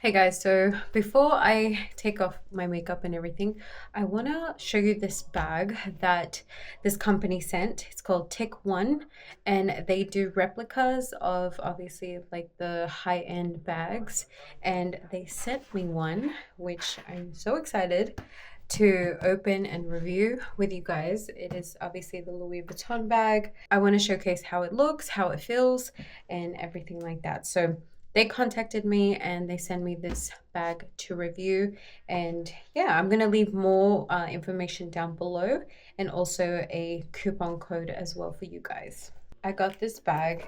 Hey guys, so before I take off my makeup and everything, I want to show you this bag that this company sent. It's called Tikone, and they do replicas of obviously like the high-end bags. And they sent me one, which I'm so excited to open and review with you guys. It is obviously the Louis Vuitton bag. I want to showcase how it looks, how it feels, and everything like that. So they contacted me and they sent me this bag to review. And yeah, I'm gonna leave more information down below and also a coupon code as well for you guys. I got this bag.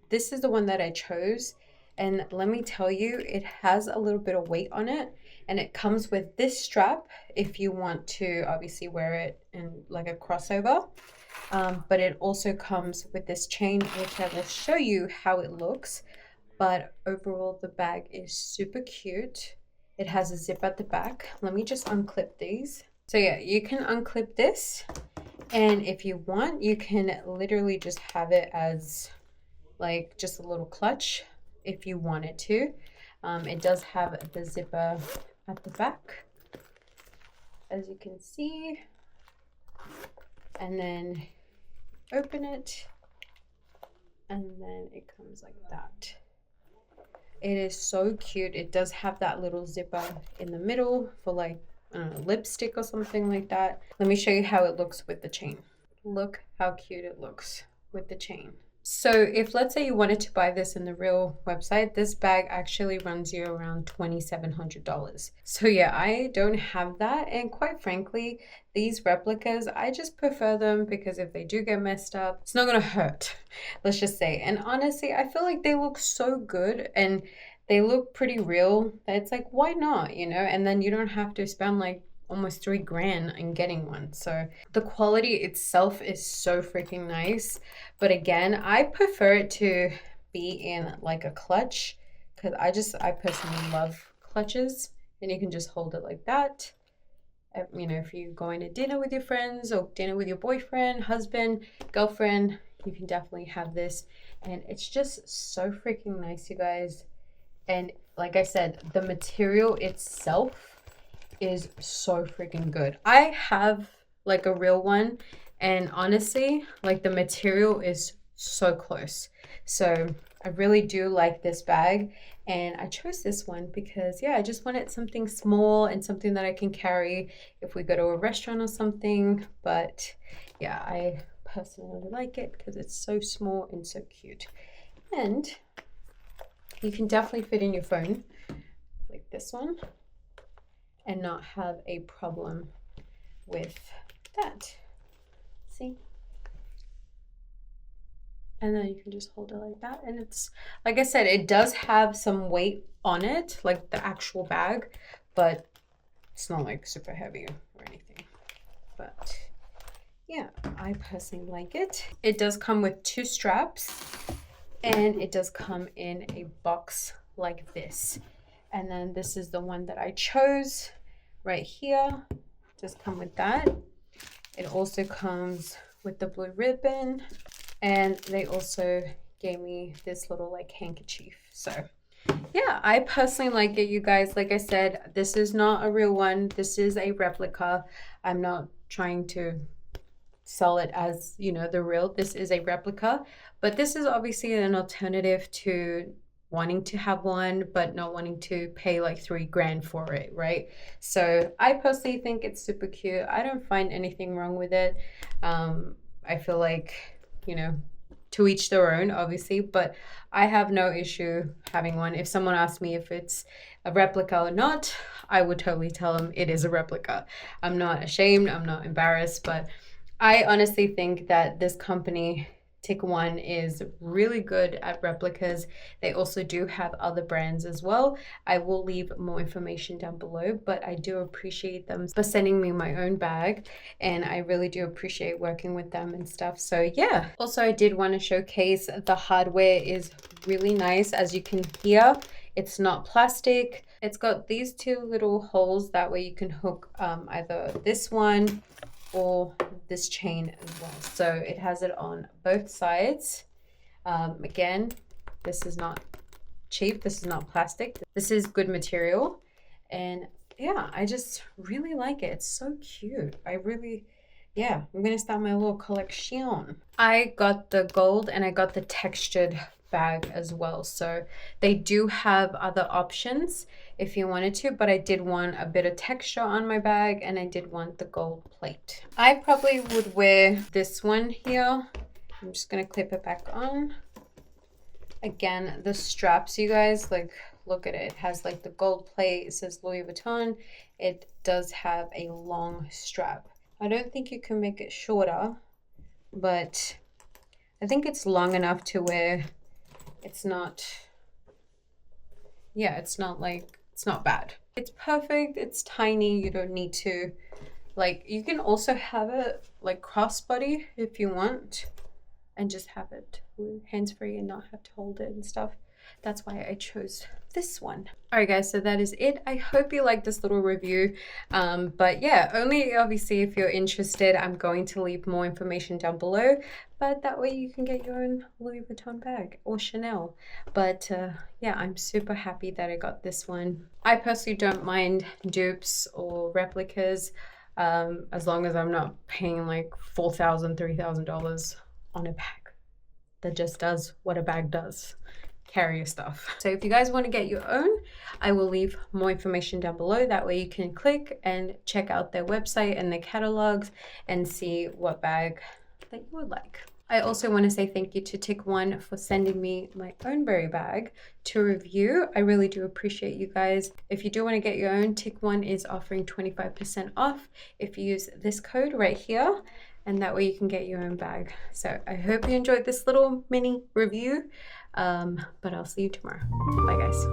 This is the one that I chose, and let me tell you, it has a little bit of weight on it, and it comes with this strap if you want to obviously wear it in like a crossover. But it also comes with this chain, which I will show you how it looks. But overall, the bag is super cute. It has a zip at the back. Let me just unclip these. So yeah, you can unclip this, and if you want, you can literally just have it as like just a little clutch if you wanted to. It does have the zipper at the back, as you can see, and then open it, and then it comes like that. It is so cute. It does have that little zipper in the middle for like, I don't know, lipstick or something like that. Let me show you how it looks with the chain. Look how cute it looks with the chain. So if let's say you wanted to buy this in the real website, this bag actually runs you around $2,700. So yeah, I don't have that. And quite frankly, these replicas, I just prefer them because if they do get messed up, it's not gonna hurt, let's just say. And honestly, I feel like they look so good and they look pretty real that it's like, why not, you know? And then you don't have to spend like almost $3,000 in getting one. So the quality itself is so freaking nice. But again, I prefer it to be in like a clutch because I personally love clutches, and you can just hold it like that. You know, if you're going to dinner with your friends or dinner with your boyfriend, husband, girlfriend, you can definitely have this. And it's just so freaking nice, you guys. And like I said, the material itself is so freaking good. I have like a real one, and honestly, like the material is so close. So I really do like this bag, and I chose this one because yeah, I just wanted something small and something that I can carry if we go to a restaurant or something. But yeah, I personally like it because it's so small and so cute, and you can definitely fit in your phone like this one and not have a problem with that. See? And then you can just hold it like that. And it's, like I said, it does have some weight on it, like the actual bag, but it's not like super heavy or anything. But yeah, I personally like it. It does come with 2 straps, and it does come in a box like this. And then this is the one that I chose right here. Just come with that. It also comes with the blue ribbon, and they also gave me this little like handkerchief. So yeah, I personally like it, you guys. Like I said, this is not a real one. This is a replica. I'm not trying to sell it as, you know, the real. This is a replica, but this is obviously an alternative to wanting to have one but not wanting to pay like $3,000 for it, right? So I personally think it's super cute. I don't find anything wrong with it. I feel like, you know, to each their own, obviously, but I have no issue having one. If someone asks me if it's a replica or not, I would totally tell them it is a replica. I'm not ashamed, I'm not embarrassed, but I honestly think that this company Tikone is really good at replicas. They also do have other brands as well. I will leave more information down below, but I do appreciate them for sending me my own bag, and I really do appreciate working with them and stuff. So yeah. Also, I did want to showcase the hardware is really nice. As you can hear, it's not plastic. It's got these 2 little holes, that way you can hook either this one or this chain as well. So it has it on both sides. Again, this is not cheap. This is not plastic. This is good material. And yeah, I just really like it. It's so cute. Yeah, I'm gonna start my little collection. I got the gold and I got the textured bag as well. So they do have other options if you wanted to, but I did want a bit of texture on my bag and I did want the gold plate. I probably would wear this one here. I'm just gonna clip it back on. Again, the straps, you guys, like, look at it. It has like the gold plate. It says Louis Vuitton. It does have a long strap. I don't think you can make it shorter, but I think it's long enough to where it's not, yeah, it's not bad. It's perfect. It's tiny. You don't need to, like, you can also have it like crossbody if you want and just have it hands-free and not have to hold it and stuff. That's why I chose this one. All right, guys, so that is it. I hope you like this little review. But yeah, only obviously if you're interested, I'm going to leave more information down below, but that way you can get your own Louis Vuitton bag or Chanel. But yeah, I'm super happy that I got this one. I personally don't mind dupes or replicas, as long as I'm not paying like $4,000, $3,000 on a bag that just does what a bag does. Carry your stuff. So if you guys want to get your own, I will leave more information down below. That way you can click and check out their website and their catalogs and see what bag that you would like. I also want to say thank you to Tikone for sending me my own berry bag to review. I really do appreciate you guys. If you do want to get your own, Tikone is offering 25% off if you use this code right here, and that way you can get your own bag. So I hope you enjoyed this little mini review. But I'll see you tomorrow. Bye, guys.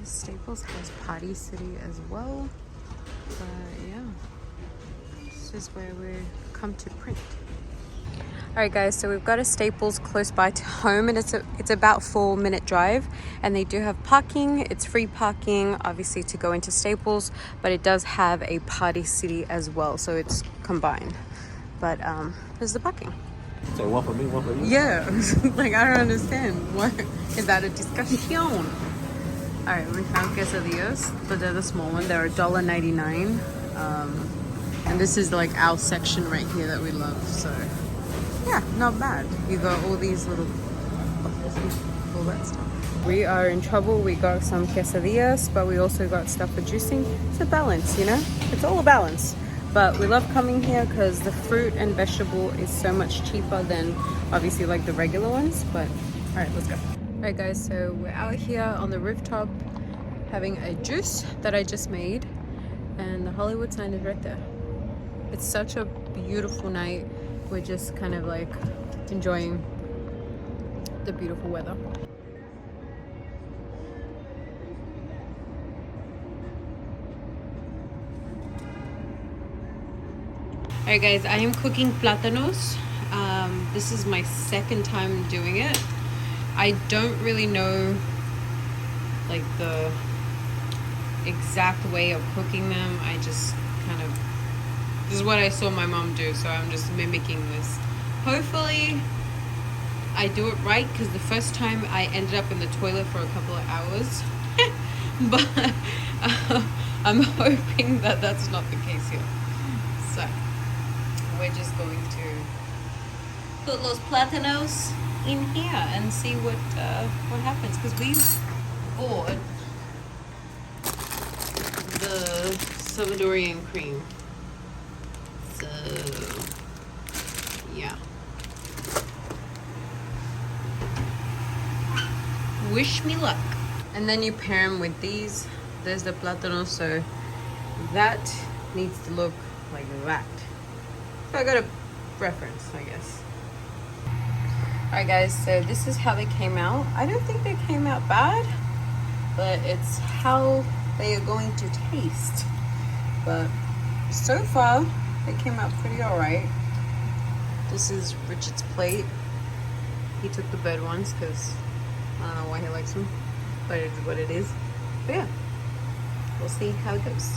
Staples has Party City as well, but yeah, this is where we come to print. All right, guys, so we've got a Staples close by to home, and it's about 4-minute drive, and they do have parking. It's free parking, obviously, to go into Staples, but it does have a Party City as well, so it's combined. But there's the parking. Say one for me, one for you. Yeah, like, I don't understand. What is that a discussion? All right, we found quesadillas, but they're the small one. They're $1.99, and this is like our section right here that we love. So yeah, not bad. You got all these little, all that stuff. We are in trouble. We got some quesadillas, but we also got stuff for juicing. It's a balance, you know? It's all a balance. But we love coming here because the fruit and vegetable is so much cheaper than obviously like the regular ones. But all right, let's go. All right, guys, so we're out here on the rooftop having a juice that I just made, and the Hollywood sign is right there. It's such a beautiful night. We're just kind of like enjoying the beautiful weather. All right, guys, I am cooking platanos. This is my second time doing it. I don't really know like the exact way of cooking them. I just kind of, this is what I saw my mom do, so I'm just mimicking this. Hopefully I do it right, because the first time I ended up in the toilet for a couple of hours. But I'm hoping that that's not the case here. So we're just going to put los platanos in here and see what happens, because bought the Salvadorian cream. So, yeah. Wish me luck. And then you pair them with these. There's the platanos, so that needs to look like that. So I got a reference, I guess. Alright guys, so this is how they came out. I don't think they came out bad, but it's how they are going to taste. But so far, they came out pretty alright. This is Richard's plate. He took the bird ones because I don't know why he likes them, but it's what it is. But yeah, we'll see how it goes.